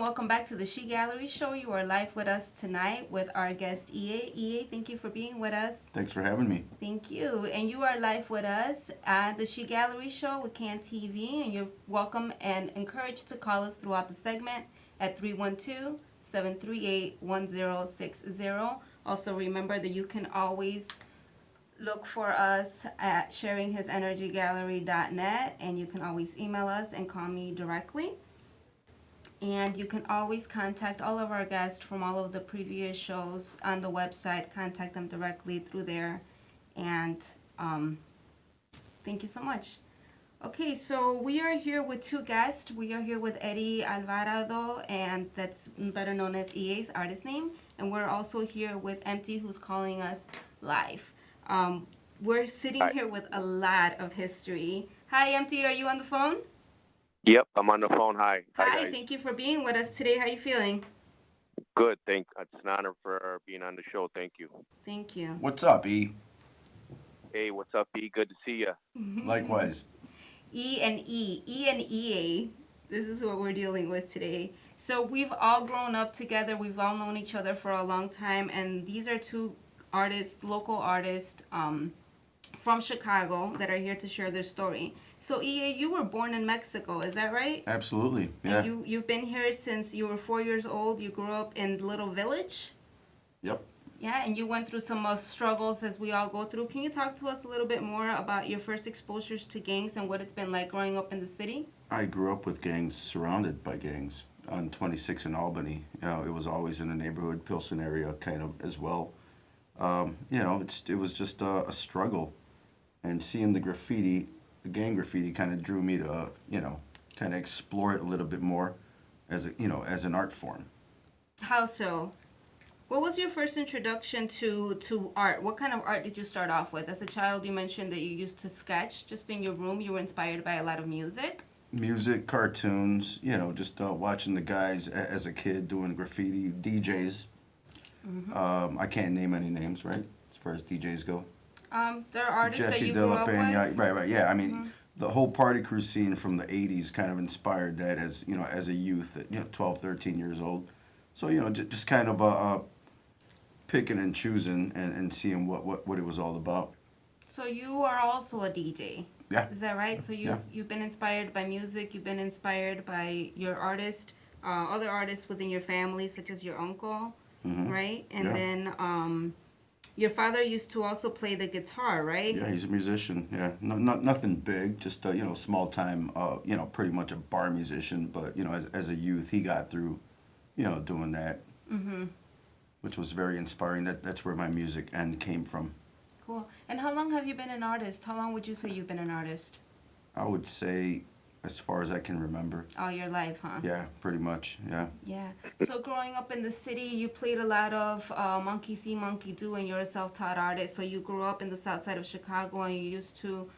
welcome back to the She Gallery Show. You are live with us tonight with our guest EA. EA, thank you for being with us. Thanks for having me. Thank you. And you are live with us at the She Gallery Show with Can TV, and you're welcome and encouraged to call us throughout the segment at 312-738-1060. Also remember that you can always look for us at sharinghisenergygallery.net, and you can always email us and call me directly. And you can always contact all of our guests from all of the previous shows on the website. Contact them directly through there. And thank you so much. Okay, so we are here with two guests. We are here with Eddie Alvarado, and that's better known as EA's artist name. And we're also here with EMTE, who's calling us live. We're sitting here with a lot of history. Hi, EMTE, are you on the phone? Yep, I'm on the phone. Hi. Hi, thank you for being with us today. How are you feeling? Good. It's an honor for being on the show. Thank you. Thank you. What's up, E? Hey, what's up, E? Good to see you. Likewise. E and EA. This is what we're dealing with today. So we've all grown up together. We've all known each other for a long time. And these are two artists, local artists from Chicago that are here to share their story. So EA, you were born in Mexico, is that right? Absolutely, yeah. And you've been here since you were 4 years old. You grew up in Little Village? Yep. Yeah, and you went through some struggles as we all go through. Can you talk to us a little bit more about your first exposures to gangs and what it's been like growing up in the city? I grew up with gangs, surrounded by gangs, on 26 in Albany. You know, it was always in the neighborhood, Pilsen area kind of as well. You know, it was just a struggle. And seeing the graffiti, the gang graffiti kind of drew me to, you know, kind of explore it a little bit more as as an art form. How so? What was your first introduction to art? What kind of art did you start off with? As a child, you mentioned that you used to sketch just in your room. You were inspired by a lot of music. Music, cartoons, you know, just watching the guys as a kid doing graffiti, DJs. Mm-hmm. I can't name any names, right, as far as DJs go. There are artists Jesse that you grew up with. Yeah, right, yeah. I mean, the whole party crew scene from the 80s kind of inspired that as, you know, as a youth at, 12, 13 years old. So, you know, just kind of picking and choosing and seeing what it was all about. So you are also a DJ. Yeah. Is that right? So you've been inspired by music, you've been inspired by your artist, other artists within your family, such as your uncle, right? And then your father used to also play the guitar, right? Yeah, he's a musician. Yeah, nothing big, just small time. Pretty much a bar musician. But as a youth, he got through, doing that, which was very inspiring. That's where my music end came from. Cool. And how long have you been an artist? How long would you say you've been an artist? I would say, as far as I can remember. All your life, huh? Yeah, pretty much, yeah. Yeah. So growing up in the city, you played a lot of monkey see, monkey do, and you're a self-taught artist. So you grew up in the south side of Chicago, and you used to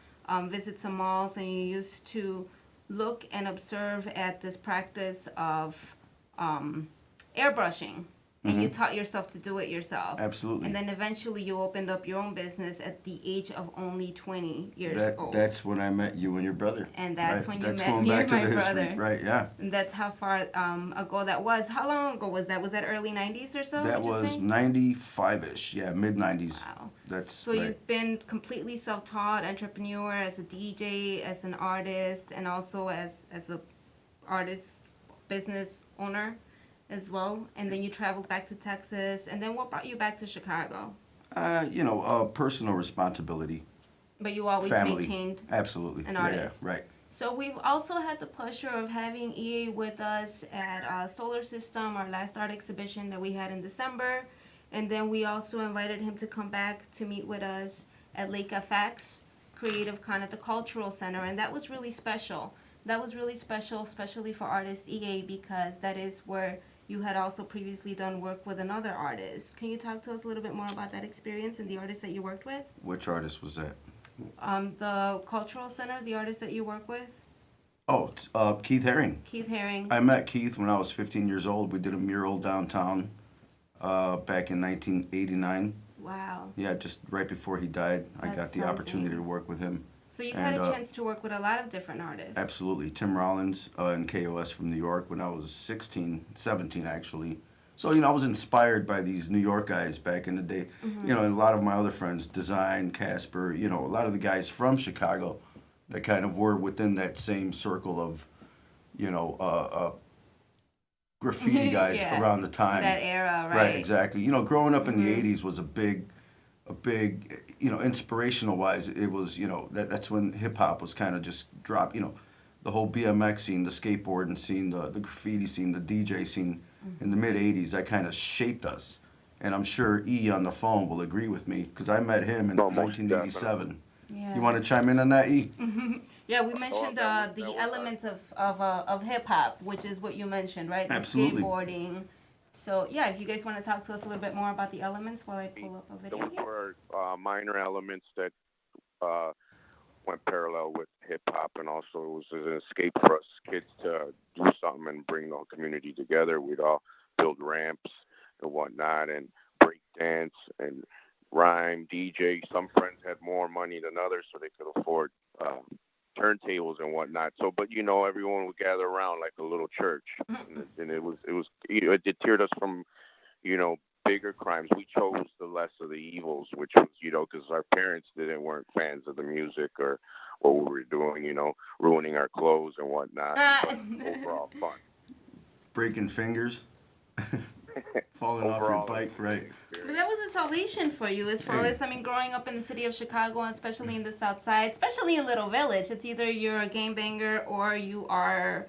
visit some malls, and you used to look and observe at this practice of airbrushing. And you taught yourself to do it yourself. Absolutely. And then eventually you opened up your own business at the age of only 20 years old. That's when I met you and your brother. And that's when you that's met going me back and to my the brother. History. Right, yeah. And that's how far ago that was. How long ago was that? Was that early 90s or so? That was 95-ish, yeah, mid-90s. Wow. That's so right. You've been completely self-taught, entrepreneur, as a DJ, as an artist, and also as a artist business owner as well, and then you traveled back to Texas, and then what brought you back to Chicago? Personal responsibility. But you always Family. maintained Absolutely. an artist. Yeah, right. So we've also had the pleasure of having EA with us at Solar System, our last art exhibition that we had in December, and then we also invited him to come back to meet with us at Lake FX Creative Con at the Cultural Center, and that was really special. That was really special, especially for artist EA, because that is where you had also previously done work with another artist. Can you talk to us a little bit more about that experience and the artist that you worked with? Which artist was that? The Cultural Center, the artist that you work with? Oh, Keith Haring. Keith Haring. I met Keith when I was 15 years old. We did a mural downtown back in 1989. Wow. Yeah, just right before he died, I got the opportunity to work with him. So you've And, had a chance to work with a lot of different artists. absolutely. Tim Rollins and KOS from New York when I was 16, 17 actually. So, I was inspired by these New York guys back in the day. And a lot of my other friends, Design, Casper, a lot of the guys from Chicago that kind of were within that same circle of, graffiti guys Yeah, around the time. that era, right? Right, exactly. Growing up in the 80s was a big, inspirational wise, it was, that's when hip hop was kind of just dropped, the whole BMX scene, the skateboarding scene, the graffiti scene, the DJ scene in the mid 80s, that kind of shaped us. And I'm sure E on the phone will agree with me because I met him in No, most 1987. Yeah. You want to chime in on that, E? Yeah, we mentioned that the was elements of hip hop, which is what you mentioned, right? The Absolutely. skateboarding. So yeah, if you guys want to talk to us a little bit more about the elements while I pull up a video. Those were minor elements that went parallel with hip hop, and also it was an escape for us kids to do something and bring the community together. We'd all build ramps and whatnot, and break dance and rhyme, DJ. Some friends had more money than others, so they could afford turntables and whatnot. So, but everyone would gather around like a little church, and it deterred us from bigger crimes. We chose the less of the evils, which was, because our parents weren't fans of the music or what we were doing, ruining our clothes and whatnot. But overall fun. Breaking fingers, falling off your Overall, bike, right? But that was a salvation for you as far as, growing up in the city of Chicago, and especially in the South Side, especially in Little Village. It's either you're a gangbanger or you are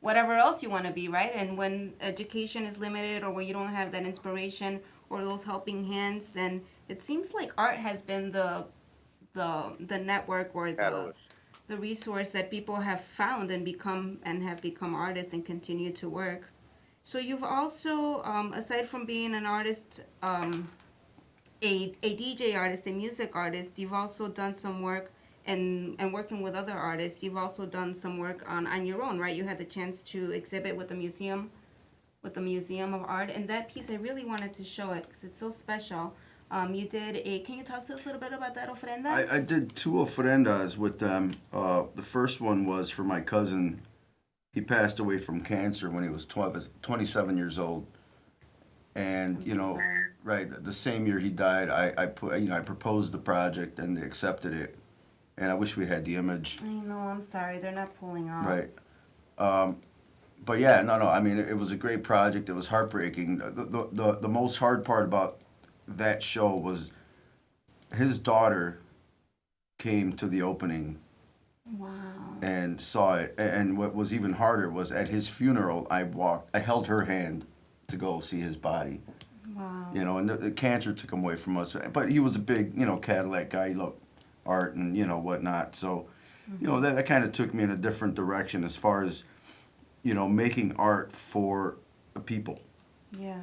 whatever else you want to be, right? And when education is limited or when you don't have that inspiration or those helping hands, then it seems like art has been the network or the resource that people have found and have become artists and continue to work. So you've also, aside from being an artist, a DJ artist, a music artist, you've also done some work and working with other artists. You've also done some work on your own, right? You had the chance to exhibit with the Museum of Art, and that piece I really wanted to show it because it's so special. Can you talk to us a little bit about that ofrenda? I did 2 ofrendas with them. The first one was for my cousin. He passed away from cancer when he was 27 years old. And, right, the same year he died, I proposed the project and they accepted it. And I wish we had the image. I know, I'm sorry, they're not pulling off. Right. But yeah, no, I mean, it was a great project. It was heartbreaking. The most hard part about that show was his daughter came to the opening. Wow. And saw it. And what was even harder was at his funeral, I held her hand to go see his body. Wow. And the cancer took him away from us. But he was a big, Cadillac guy. He loved art and, whatnot. So, that kind of took me in a different direction as far as, making art for the people. Yeah.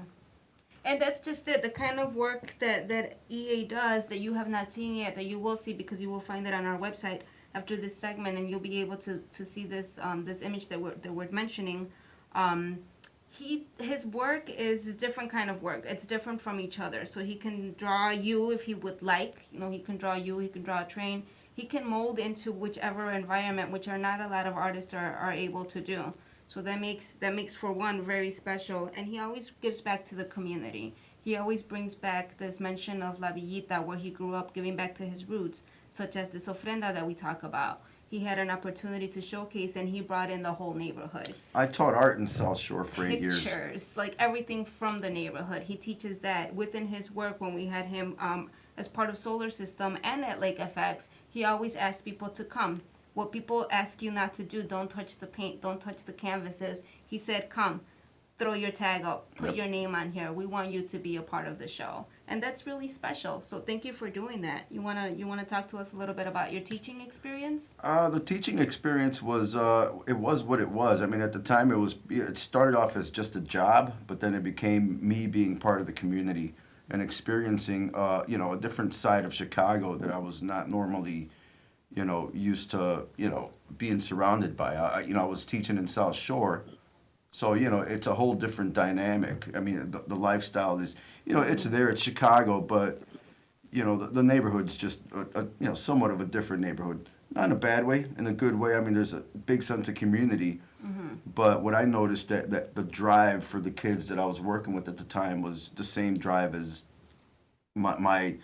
And that's just it, the kind of work that EA does that you have not seen yet, that you will see because you will find it on our website after this segment, and you'll be able to see this this image that we're mentioning. His work is a different kind of work. It's different from each other. So he can draw you if he would like. He can draw you. He can draw a train. He can mold into whichever environment, which are not a lot of artists are able to do. So that makes for one very special. And he always gives back to the community. He always brings back this mention of La Villita, where he grew up, giving back to his roots, such as this ofrenda that we talk about. He had an opportunity to showcase, and he brought in the whole neighborhood. I taught art in South Shore for 8 years. Pictures, like everything from the neighborhood. He teaches that within his work. When we had him as part of Solar System and at Lake FX, he always asked people to come. What people ask you not to do, don't touch the paint, don't touch the canvases. He said, come, throw your tag up, put your name on here. We want you to be a part of the show. And that's really special. So thank you for doing that. You wanna talk to us a little bit about your teaching experience? The teaching experience was it was what it was. I mean, at the time it started off as just a job, but then it became me being part of the community and experiencing a different side of Chicago that I was not normally used to being surrounded by. I was teaching in South Shore. So, it's a whole different dynamic. I mean, the lifestyle is, it's there, it's Chicago, but, you know, the neighborhood's just you know, somewhat of a different neighborhood. Not in a bad way, in a good way. I mean, there's a big sense of community. But what I noticed that the drive for the kids that I was working with at the time was the same drive as my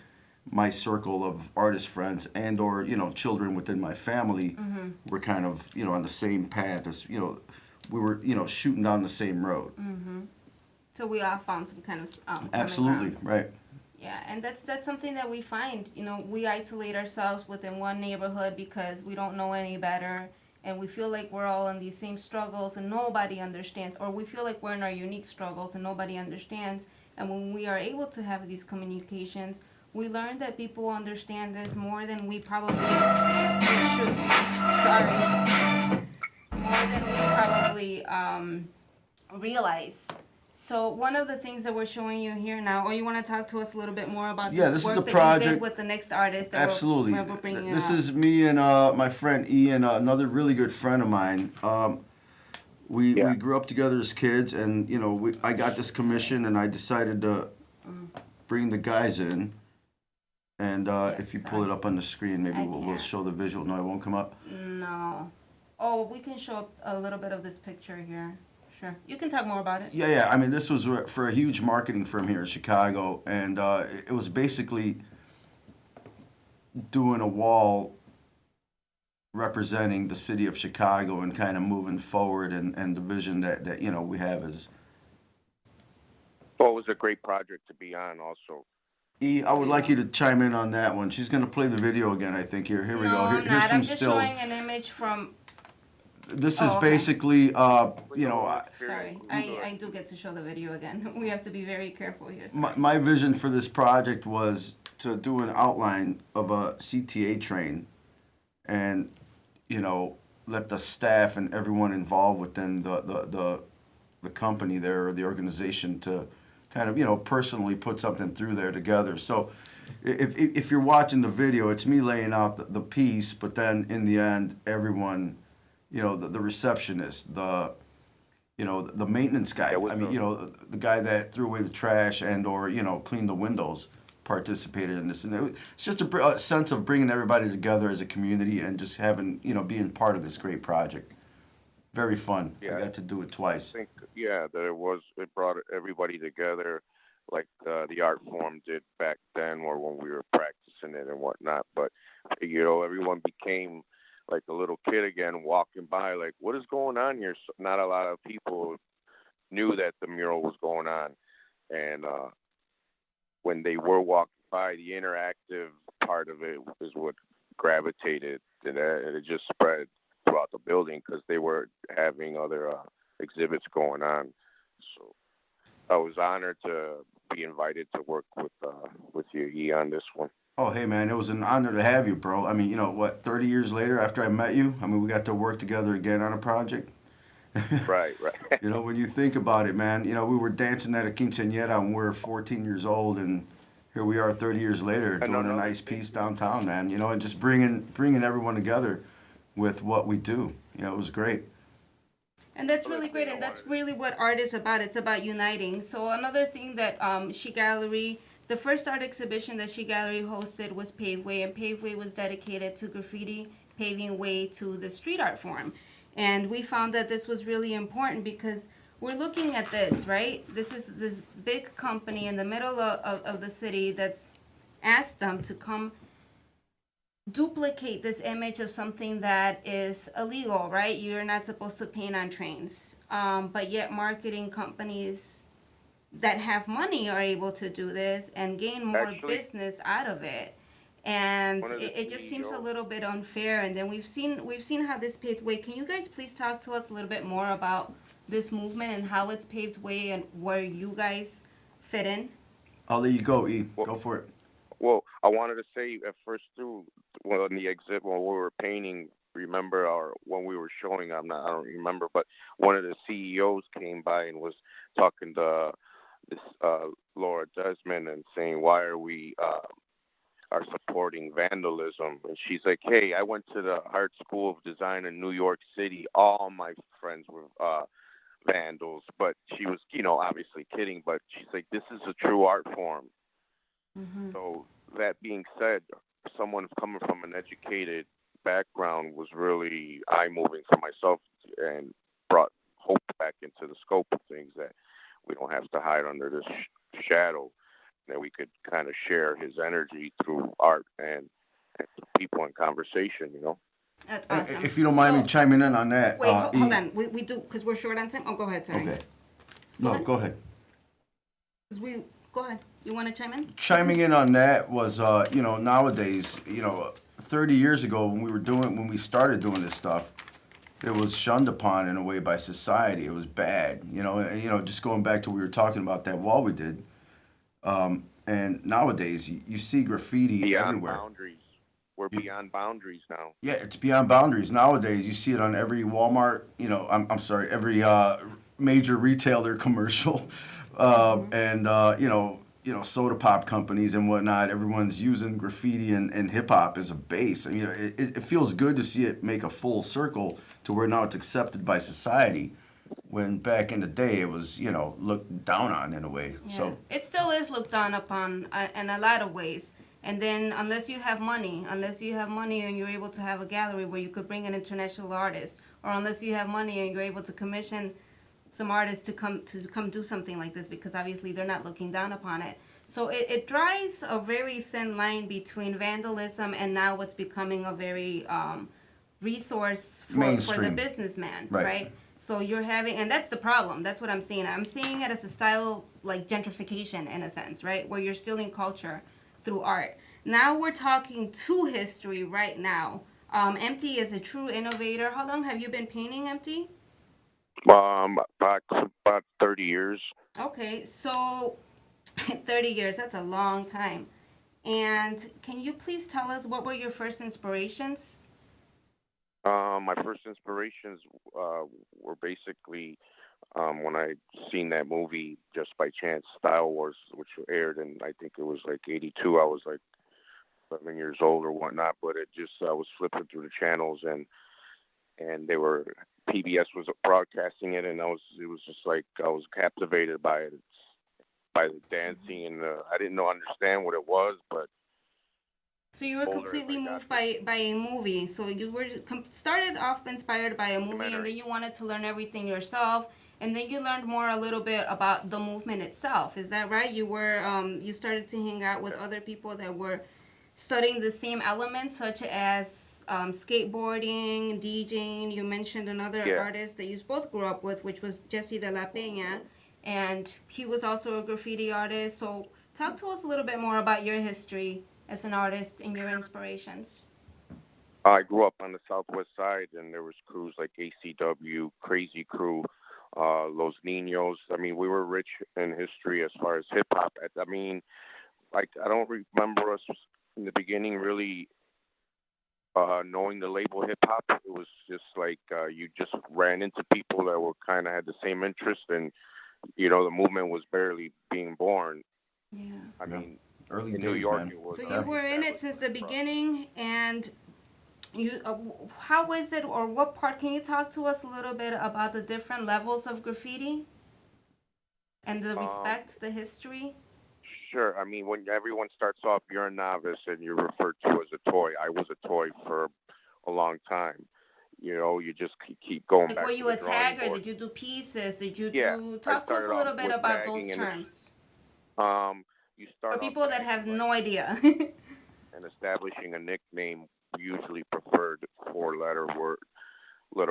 my circle of artist friends and or you know children within my family were kind of you know on the same path as you know we were you know shooting down the same road. So we all found some kind of common Absolutely ground. right. Yeah, and that's something that we find. You know, we isolate ourselves within one neighborhood because we don't know any better, and we feel like we're all in these same struggles and nobody understands, or we feel like we're in our unique struggles and nobody understands. And when we are able to have these communications, we learn that people understand this more than we probably should. Sorry, more than we probably realize. So one of the things that we're showing you here now, or you want to talk to us a little bit more about Yeah, this this is work a that you did project. with the next artist that Absolutely. we're bringing This up. is me and my friend Ian, another really good friend of mine. We Yeah. grew up together as kids, and you know I got this commission, and I decided to bring the guys in. And if you pull sorry. it up on the screen, maybe I we'll can't. show the visual. No, it won't come up. No. Oh, we can show a little bit of this picture here. Sure. You can talk more about it. Yeah, yeah. I mean, this was for a huge marketing firm here in Chicago, and it was basically doing a wall representing the city of Chicago and kind of moving forward and the vision that you know we have as Well, it was a great project to be on also. E. I would like you to chime in on that one. She's going to play the video again, I think. Here we No, go. I'm Here's not. some I'm just stills. showing an image from. This Oh, is okay. basically, you know, Sorry, I do get to show the video again. We have to be very careful here. my vision for this project was to do an outline of a CTA train and, you know, let the staff and everyone involved within the company there or the organization to kind of, you know, personally put something through there together. So if you're watching the video, it's me laying out the piece, but then in the end, everyone, you know, the receptionist, you know, the maintenance guy. Yeah, I mean, you know, the guy that threw away the trash and or, you know, cleaned the windows participated in this. And it's just a sense of bringing everybody together as a community and just having, you know, being part of this great project. Very fun. Yeah. I got to do it I twice. think, yeah, that it brought everybody together like the art form did back then or when we were practicing it and whatnot. But, you know, everyone became like a little kid again walking by like, what is going on here? So not a lot of people knew that the mural was going on. And when they were walking by, the interactive part of it is what gravitated and it just spread throughout the building because they were having other exhibits going on. So I was honored to be invited to work with you, E, on this one. Oh, hey, man, it was an honor to have you, bro. I mean, you know, what, 30 years later after I met you, I mean, we got to work together again on a project. Right. You know, when you think about it, man, you know, we were dancing at a quinceañera when we were 14 years old, and here we are 30 years later doing a nice piece downtown, man, you know, and just bringing everyone together with what we do. You know, it was great. And that's really great, and that's really what art is about. It's about uniting. So another thing that S.H.E Gallery, the first art exhibition that S.H.E Gallery hosted was Paveway, and Paveway was dedicated to graffiti, paving way to the street art form. And we found that this was really important because we're looking at this, right? This is this big company in the middle of the city that's asked them to come duplicate this image of something that is illegal, right? You're not supposed to paint on trains. But yet marketing companies that have money are able to do this and gain more business out of it. And it just seems a little bit unfair. And then we've seen how this paved way. Can you guys please talk to us a little bit more about this movement and how it's paved way and where you guys fit in? I'll let you go, E. Go for it. Well, I wanted to say at first too, well, in the exhibit when we were painting, remember, or when we were showing, I don't remember, but one of the CEOs came by and was talking to this Laura Desmond and saying, why are we are supporting vandalism? And she's like, hey, I went to the Art School of Design in New York City. All my friends were vandals, but she was, you know, obviously kidding, but she's like, this is a true art form. Mm-hmm. So that being said, someone coming from an educated background was really eye-moving for myself and brought hope back into the scope of things, that we don't have to hide under this shadow, that we could kind of share his energy through art and people in conversation, you know? That's awesome. If you don't mind me So, chiming in on that. wait, hold on. We do, because we're short on time. Oh, go ahead, sorry. Okay. No, go ahead. 'Cause go ahead. You want to chime in? Chiming in on that was, nowadays, 30 years ago when we started doing this stuff, it was shunned upon in a way by society. It was bad, just going back to what we were talking about that wall we did. And nowadays, you see graffiti Beyond everywhere. boundaries. We're beyond boundaries now. Yeah, it's beyond boundaries. Nowadays, you see it on every Walmart, I'm sorry, every major retailer commercial, and soda pop companies and whatnot. Everyone's using graffiti and hip hop as a base. And, it feels good to see it make a full circle to where now it's accepted by society. When back in the day it was, looked down on in a way. Yeah. So it still is looked down upon in a lot of ways. And then unless you have money and you're able to have a gallery where you could bring an international artist, or unless you have money and you're able to commission some artists to come do something like this, because obviously they're not looking down upon it. So it drives a very thin line between vandalism and now what's becoming a very resource for the businessman, right? So you're having, and that's the problem. That's what I'm seeing. I'm seeing it as a style like gentrification in a sense, right? Where you're stealing culture through art. Now we're talking to history right now. EMTE is a true innovator. How long have you been painting, EMTE? About 30 years. Okay, so 30 years, that's a long time. And can you please tell us what were your first inspirations? My first inspirations were basically when I seen that movie just by chance, Style Wars, which aired in, I think it was like 82. I was like 11 years old or whatnot, but I was flipping through the channels and they were, PBS was broadcasting it, and it was just like, I was captivated by it, by the dancing, and I didn't understand what it was, but. So you were completely moved by a movie. So you were started off inspired by a movie, and then you wanted to learn everything yourself, and then you learned more a little bit about the movement itself. Is that right? You were you started to hang out with other people that were studying the same elements, such as skateboarding, DJing. You mentioned another artist that you both grew up with, which was Jesse de la Peña, and he was also a graffiti artist. So talk to us a little bit more about your history as an artist and your inspirations. I grew up on the southwest side, and there was crews like ACW, Crazy Crew, Los Niños. I mean, we were rich in history as far as hip hop. I mean, like, I don't remember us in the beginning really knowing the label hip hop. It was just like you just ran into people that were kind of had the same interest, and the movement was barely being born. Yeah. I mean, early in days, New York, man. it was. So you were in it since the beginning, and you how was it, or what part? Can you talk to us a little bit about the different levels of graffiti and the respect, the history? Sure. I mean, when everyone starts off, you're a novice and you're referred to as a toy. I was a toy for a long time. You just keep going Like, back were to you the a drawing tagger? board. Did you do pieces? Did you Yeah, do? I Talk to us a started off little bit with about those tagging, and terms you for start off people that tagging, have like, no idea. and establishing a nickname, usually preferred for letter word with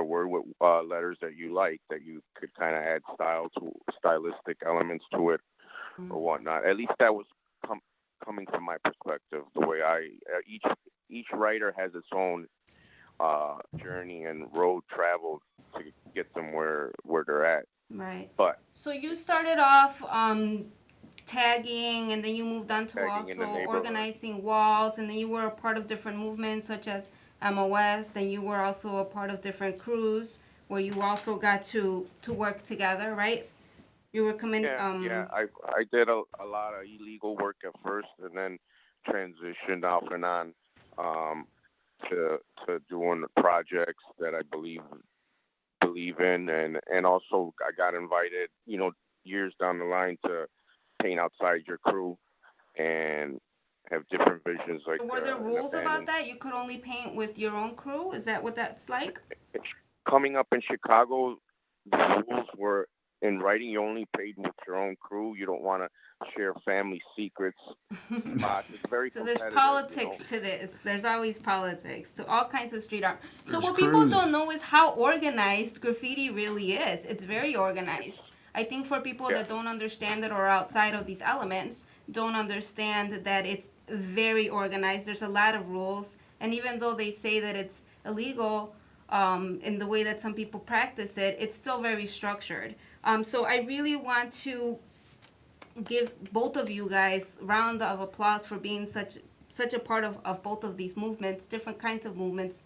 letters that you like, that you could kind of add stylistic elements to it or whatnot. At least that was coming from my perspective. The way each writer has its own journey and road traveled to get them where they're at. Right. But So you started off tagging, and then you moved on to tagging in the also neighborhood. organizing walls, and then you were a part of different movements such as MOS. Then you were also a part of different crews where you also got to work together, right? You were coming. Yeah. I did a lot of illegal work at first, and then transitioned off and on to doing the projects that I believe in, and also I got invited, years down the line, to paint outside your crew, and have different visions, like Were there an rules about abandoned. that? You could only paint with your own crew? Is that what that's like? Coming up in Chicago, the rules were in writing. You only paid with your own crew. You don't want to share family secrets. It's very So there's competitive, you know. politics to this. There's always politics to all kinds of street art. So There's what people crews. don't know is how organized graffiti really is. It's very organized. I think for people Yeah. that don't understand it or are outside of these elements, don't understand that it's very organized. There's a lot of rules. And even though they say that it's illegal in the way that some people practice it, it's still very structured. So I really want to give both of you guys round of applause for being such a part of both of these movements, different kinds of movements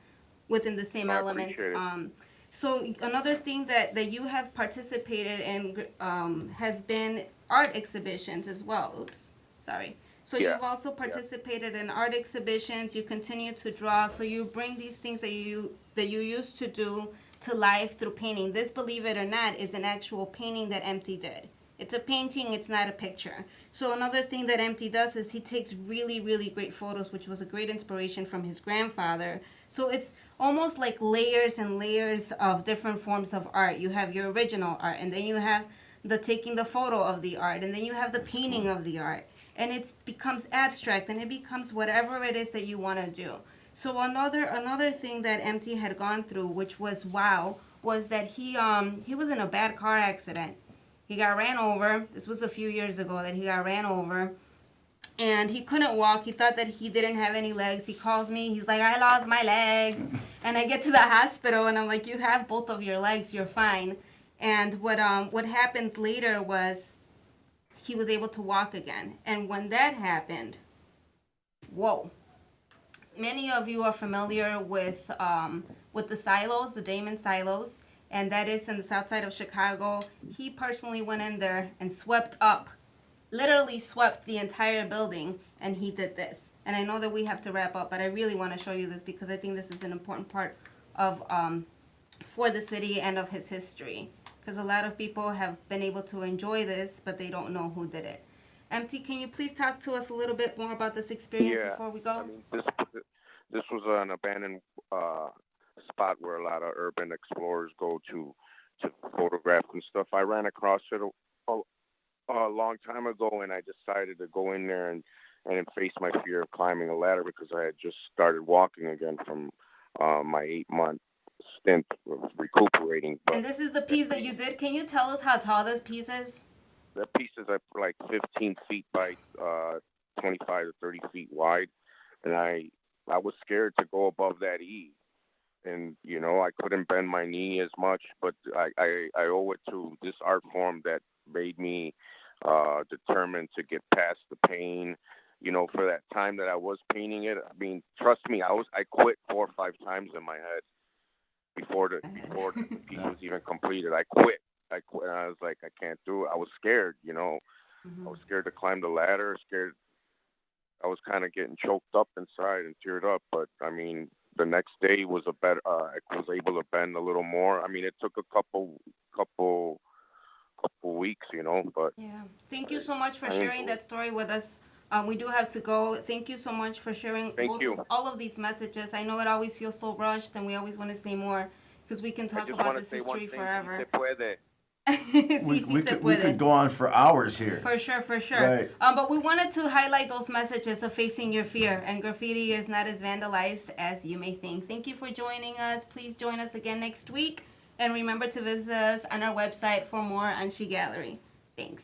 within the same I elements. appreciate it. So another thing that you have participated in has been art exhibitions as well. Oops, sorry. So Yeah. you've also participated in art exhibitions. You continue to draw. So you bring these things that you used to do to life through painting. This, believe it or not, is an actual painting that EMTE did. It's a painting, it's not a picture. So another thing that EMTE does is he takes really, really great photos, which was a great inspiration from his grandfather. So it's almost like layers and layers of different forms of art. You have your original art, and then you have the taking the photo of the art, and then you have the painting of the art. And it becomes abstract, and it becomes whatever it is that you want to do. So another thing that EMTE had gone through, which was wow, was that he was in a bad car accident. He got ran over. This was a few years ago that he got ran over. And he couldn't walk. He thought that he didn't have any legs. He calls me. He's like, I lost my legs. And I get to the hospital, and I'm like, you have both of your legs. You're fine. And what happened later was he was able to walk again. And when that happened, whoa. Many of you are familiar with the silos, the Damon silos, and that is in the south side of Chicago. He personally went in there and swept up, literally swept the entire building, and he did this. And I know that we have to wrap up, but I really want to show you this because I think this is an important part of for the city and of his history. Because a lot of people have been able to enjoy this, but they don't know who did it. EMTE, can you please talk to us a little bit more about this experience before we go? I mean, this was an abandoned spot where a lot of urban explorers go to photograph and stuff. I ran across it a long time ago, and I decided to go in there and face my fear of climbing a ladder because I had just started walking again from my 8-month stint of recuperating. But And this is the piece that you did. Can you tell us how tall this piece is? the pieces are like 15 feet by 25 to 30 feet wide, and I was scared to go above that E. And you know, I couldn't bend my knee as much, but I owe it to this art form that made me determined to get past the pain. You know, for that time that I was painting it, I mean, trust me, I quit 4 or 5 times in my head before the piece was even completed. I quit. And I was like, I can't do it. I was scared, you know. I was scared to climb the ladder, scared. I was kind of getting choked up inside and teared up. But I mean, the next day was a better. I was able to bend a little more. I mean, it took a couple weeks, you know. But Yeah. Thank you so much for I sharing enjoyed that story with us. We do have to go. Thank you so much for sharing Thank you. all of these messages. I know it always feels so rushed, and we always want to say more because we can I talk just about want to this say one history thing. forever. Si se puede. Sí, sí se We puede. could go on for hours here. For sure, for sure. Right. But we wanted to highlight those messages of facing your fear, and graffiti is not as vandalized as you may think. Thank you for joining us. Please join us again next week, and remember to visit us on our website for more on S.H.E Gallery. Thanks.